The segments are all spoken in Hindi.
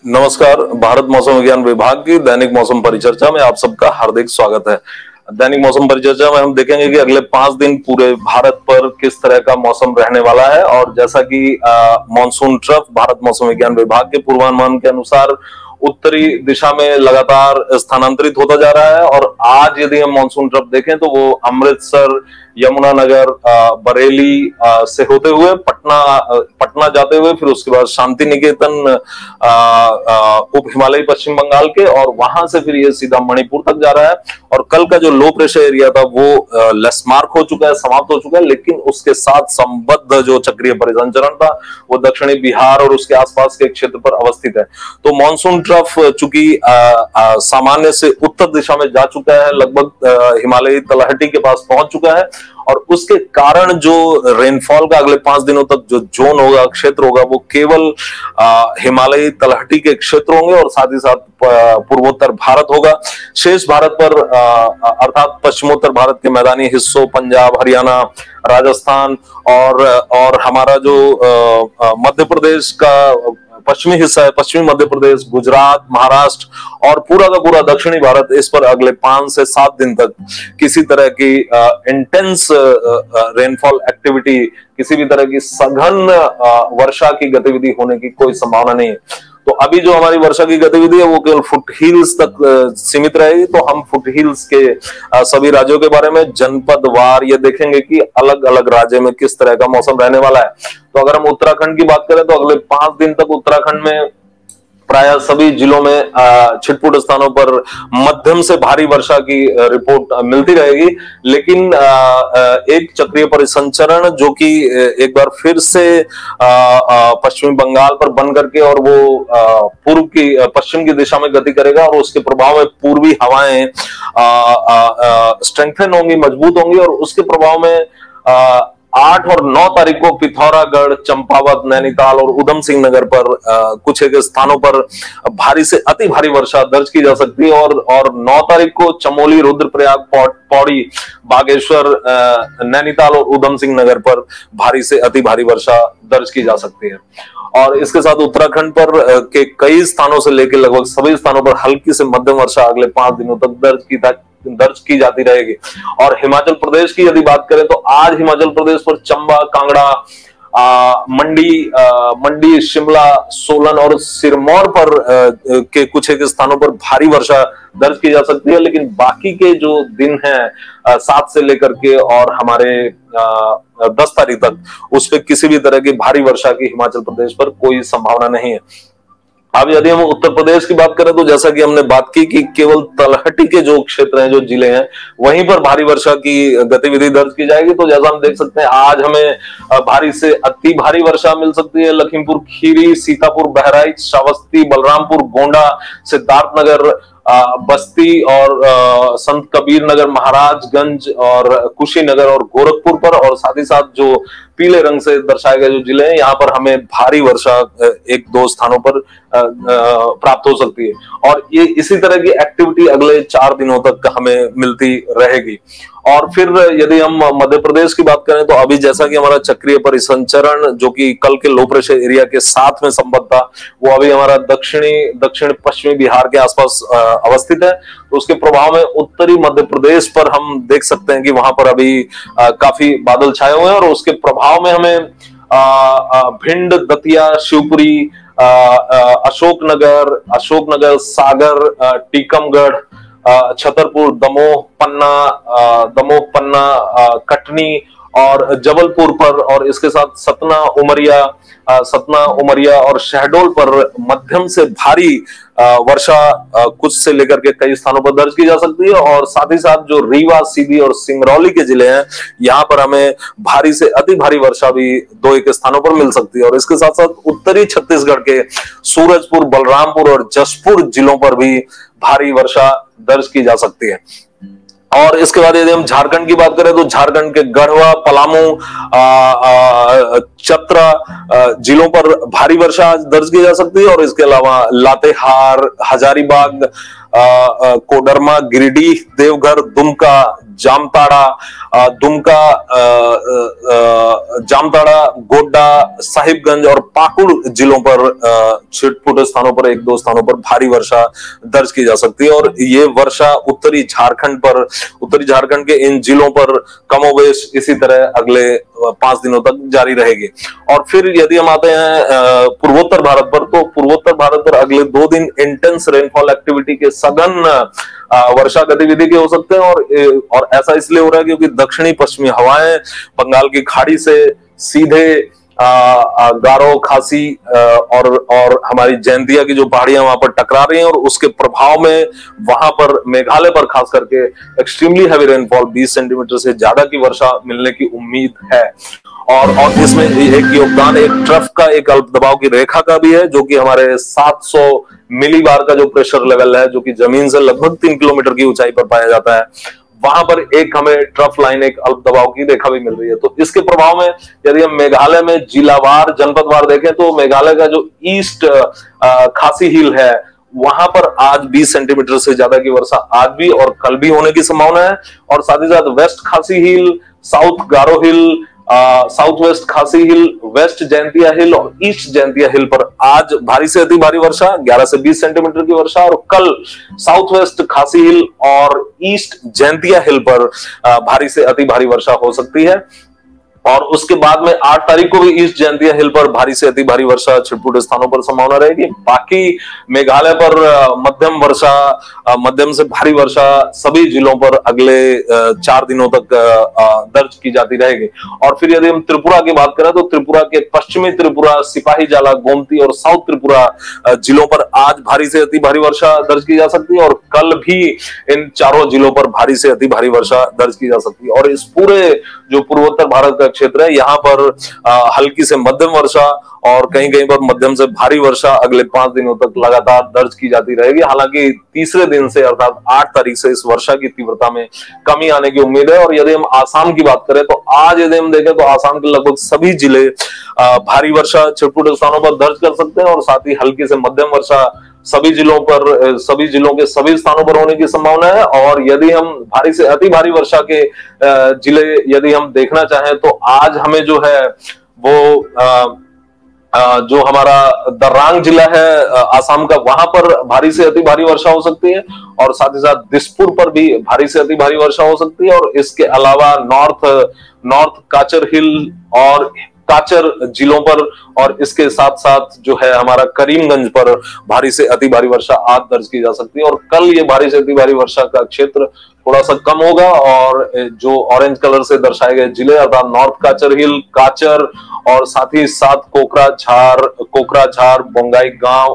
नमस्कार। भारत मौसम विज्ञान विभाग की दैनिक मौसम परिचर्चा में आप सबका हार्दिक स्वागत है। दैनिक मौसम परिचर्चा में हम देखेंगे कि अगले 5 दिन पूरे भारत पर किस तरह का मौसम रहने वाला है। और जैसा कि मॉनसून ट्रफ भारत मौसम विज्ञान विभाग के पूर्वानुमान के अनुसार उत्तरी दिशा में लगातार स्थानांतरित होता जा रहा है। और आज यदि हम मॉनसून ट्रफ देखें तो वो अमृतसर, यमुनानगर, बरेली से होते हुए पटना जाते हुए फिर उसके बाद शांति निकेतन, उप हिमालयी पश्चिम बंगाल के, और वहां से फिर ये सीधा मणिपुर तक जा रहा है। और कल का जो लो प्रेशर एरिया था वो लैंडमार्क हो चुका है, समाप्त हो चुका है, लेकिन उसके साथ संबद्ध जो चक्रीय परिसंचरण था वो दक्षिणी बिहार और उसके आसपास के क्षेत्र पर अवस्थित है। तो मॉनसून ट्रफ चूंकि सामान्य से उत्तर दिशा में जा चुका है, लगभग हिमालयी तलहटी के पास पहुंच चुका है, और उसके कारण जो रेनफॉल का अगले 5 दिनों तक जो जोन होगा, क्षेत्र होगा, वो केवल हिमालयी तलहटी के क्षेत्र होंगे और साथ ही साथ पूर्वोत्तर भारत होगा। शेष भारत पर अर्थात पश्चिमोत्तर भारत के मैदानी हिस्सों, पंजाब, हरियाणा, राजस्थान और हमारा जो मध्य प्रदेश का पश्चिमी हिस्सा है, पश्चिमी मध्य प्रदेश, गुजरात, महाराष्ट्र और पूरा का पूरा दक्षिणी भारत, इस पर अगले 5 से 7 दिन तक किसी तरह की इंटेंस रेनफॉल एक्टिविटी, किसी भी तरह की सघन वर्षा की गतिविधि होने की कोई संभावना नहीं है। तो अभी जो हमारी वर्षा की गतिविधि है वो केवल फुट हिल्स तक सीमित रहेगी। तो हम फुट हिल्स के सभी राज्यों के बारे में जनपद वार ये देखेंगे कि अलग अलग राज्य में किस तरह का मौसम रहने वाला है। तो अगर हम उत्तराखंड की बात करें तो अगले 5 दिन तक उत्तराखंड में प्राय सभी जिलों में छिटपुट स्थानों पर मध्यम से भारी वर्षा की रिपोर्ट मिलती रहेगी। लेकिन एक चक्रीय परिसंचरण जो कि एक बार फिर से पश्चिमी बंगाल पर बन करके और वो पश्चिम की दिशा में गति करेगा, और उसके प्रभाव में पूर्वी हवाएं स्ट्रेंथन होंगी, मजबूत होंगी, और उसके प्रभाव में 8 और 9 तारीख को पिथौरागढ़, चंपावत, नैनीताल और उधम सिंह नगर पर कुछ एक स्थानों पर भारी से अति भारी वर्षा दर्ज की जा सकती है। और 9 तारीख को चमोली, रुद्रप्रयाग, पौड़ी, बागेश्वर, नैनीताल और उधम सिंह नगर पर भारी से अति भारी वर्षा दर्ज की जा सकती है। और इसके साथ उत्तराखंड पर के कई स्थानों से लेकर लगभग सभी स्थानों पर हल्की से मध्यम वर्षा अगले 5 दिनों तक दर्ज की जाती रहेगी। और हिमाचल प्रदेश की यदि बात करें तो आज हिमाचल प्रदेश पर चंबा, कांगड़ा, मंडी, शिमला, सोलन और सिरमौर पर के कुछ एक स्थानों पर भारी वर्षा दर्ज की जा सकती है। लेकिन बाकी के जो दिन हैं 7 से लेकर के और हमारे 10 तारीख तक, उस पर किसी भी तरह की भारी वर्षा की हिमाचल प्रदेश पर कोई संभावना नहीं है। अब यदि हम उत्तर प्रदेश की बात करें तो जैसा कि हमने बात की कि केवल तलहटी के जो क्षेत्र हैं, जो जिले हैं, वहीं पर भारी वर्षा की गतिविधि दर्ज की जाएगी। तो जैसा हम देख सकते हैं आज हमें भारी से अति भारी वर्षा मिल सकती है लखीमपुर खीरी, सीतापुर, बहराइच, श्रावस्ती, बलरामपुर, गोंडा, सिद्धार्थनगर, बस्ती और संत कबीर नगर, महाराजगंज और कुशीनगर और गोरखपुर पर, और साथ ही साथ जो पीले रंग से दर्शाए गए जो जिले हैं यहाँ पर हमें भारी वर्षा 1-2 स्थानों पर प्राप्त हो सकती है। और ये इसी तरह की एक्टिविटी अगले 4 दिनों तक हमें मिलती रहेगी। और फिर यदि हम मध्य प्रदेश की बात करें तो अभी जैसा कि हमारा चक्रीय परिसंचरण जो कि कल के लो प्रेशर एरिया के साथ में संबद्ध था, वो अभी हमारा दक्षिण पश्चिमी बिहार के आसपास अवस्थित है। तो उसके प्रभाव में उत्तरी मध्य प्रदेश पर हम देख सकते हैं कि वहां पर अभी काफी बादल छाए हुए हैं, और उसके प्रभाव में हमें भिंड, दतिया, शिवपुरी, अशोकनगर, सागर, टीकमगढ़, छतरपुर, दमोह, पन्ना, कटनी और जबलपुर पर, और इसके साथ सतना, उमरिया और शहडोल पर मध्यम से भारी वर्षा कुछ से लेकर के कई स्थानों पर दर्ज की जा सकती है। और साथ ही साथ जो रीवा, सीधी और सिंगरौली के जिले हैं, यहाँ पर हमें भारी से अति भारी वर्षा भी 2-1 स्थानों पर मिल सकती है। और इसके साथ साथ उत्तरी छत्तीसगढ़ के सूरजपुर, बलरामपुर और जशपुर जिलों पर भी भारी वर्षा दर्ज की जा सकती है। और इसके बाद यदि हम झारखंड की बात करें तो झारखंड के गढ़वा, पलामू, चतरा जिलों पर भारी वर्षा दर्ज की जा सकती है। और इसके अलावा लातेहार, हजारीबाग, कोडरमा, गिरिडीह, देवघर, दुमका, जामताड़ा, दुमका, जामताड़ा, गोड्डा, साहिबगंज और पाकुड़ जिलों पर छिटपुट स्थानों पर, एक दो स्थानों पर भारी वर्षा दर्ज की जा सकती है। और ये वर्षा उत्तरी झारखंड के इन जिलों पर कमोबेश इसी तरह अगले 5 दिनों तक जारी रहेगी। और फिर यदि हम आते हैं पूर्वोत्तर भारत पर, तो पूर्वोत्तर भारत पर अगले 2 दिन इंटेंस रेनफॉल एक्टिविटी के सघन वर्षा गतिविधि के हो सकते हैं। और ऐसा इसलिए हो रहा है क्योंकि दक्षिणी पश्चिमी हवाएं बंगाल की खाड़ी से सीधे गारो, खासी और हमारी जैंतिया की जो पहाड़ियां वहां पर टकरा रही हैं, और उसके प्रभाव में वहां पर मेघालय पर खास करके एक्सट्रीमली हैवी रेनफॉल 20 सेंटीमीटर से ज्यादा की वर्षा मिलने की उम्मीद है। और इसमें एक योगदान एक ट्रफ का, एक अल्प दबाव की रेखा का भी है, जो कि हमारे 700 मिलीबार का जो प्रेशर लेवल है, जो कि जमीन से लगभग 3 किलोमीटर की ऊंचाई पर पाया जाता है, वहां पर एक हमें ट्रफ लाइन, एक अल्प दबाव की रेखा भी मिल रही है। तो इसके प्रभाव में यदि हम मेघालय में जिलावार, जनपदवार देखें, तो मेघालय का जो ईस्ट खासी हिल है, वहां पर आज 20 सेंटीमीटर से ज्यादा की वर्षा आज भी और कल भी होने की संभावना है। और साथ ही साथ वेस्ट खासी हिल, साउथ गारो हिल, साउथ वेस्ट खासी हिल, वेस्ट जैंतिया हिल और ईस्ट जैंतिया हिल पर आज भारी से अति भारी वर्षा 11 से 20 सेंटीमीटर की वर्षा, और कल साउथ वेस्ट खासी हिल और ईस्ट जैंतिया हिल पर भारी से अति भारी वर्षा हो सकती है। और उसके बाद में 8 तारीख को भी ईस्ट जैंतिया हिल पर भारी से अति भारी वर्षा छिटपुट स्थानों पर संभावना रहेगी। बाकी मेघालय पर मध्यम वर्षा, मध्यम से भारी वर्षा सभी जिलों पर अगले 4 दिनों तक दर्ज की जाती रहेगी। और फिर यदि हम त्रिपुरा की बात करें, तो त्रिपुरा के पश्चिमी त्रिपुरा, सिपाहीजाला, गोमती और साउथ त्रिपुरा जिलों पर आज भारी से अति भारी वर्षा दर्ज की जा सकती है, और कल भी इन चारों जिलों पर भारी से अति भारी वर्षा दर्ज की जा सकती है। और इस पूरे जो पूर्वोत्तर भारत का क्षेत्र है, यहाँ पर हल्की से मध्यम वर्षा और कहीं कहीं पर मध्यम से भारी वर्षा अगले 5 दिनों तक लगातार दर्ज की जाती रहेगी। हालांकि तीसरे दिन से अर्थात 8 तारीख से इस वर्षा की तीव्रता में कमी आने की उम्मीद है। और यदि हम आसाम की बात करें, तो आज यदि हम देखें तो आसाम के लगभग सभी जिले भारी वर्षा छिटपुट स्थानों पर दर्ज कर सकते हैं, और साथ ही हल्की से मध्यम वर्षा सभी जिलों के सभी स्थानों पर होने की संभावना है। और यदि हम भारी से अति भारी वर्षा के जिले यदि हम देखना चाहें, तो आज हमें जो है वो जो हमारा दर्रांग जिला है आसाम का, वहां पर भारी से अति भारी वर्षा हो सकती है, और साथ ही साथ दिसपुर पर भी भारी से अति भारी वर्षा हो सकती है। और इसके अलावा नॉर्थ काचर हिल और काचर जिलों पर, और इसके साथ साथ जो है हमारा करीमगंज पर भारी से अति भारी वर्षा आज दर्ज की जा सकती है। और कल ये भारी से अति भारी वर्षा का क्षेत्र थोड़ा सा कम होगा, और जो ऑरेंज कलर से दर्शाए गए जिले अर्थात नॉर्थ काचर हिल, काचर और साथ ही साथ कोकराझार, बोंगाई गांव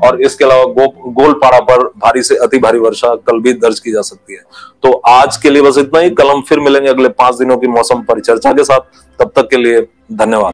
और इसके अलावा गोलपाड़ा पर भारी से अति भारी वर्षा कल भी दर्ज की जा सकती है। तो आज के लिए बस इतना ही। कल हम फिर मिलेंगे अगले 5 दिनों की मौसम परिचर्चा के साथ। तब तक के लिए धन्यवाद।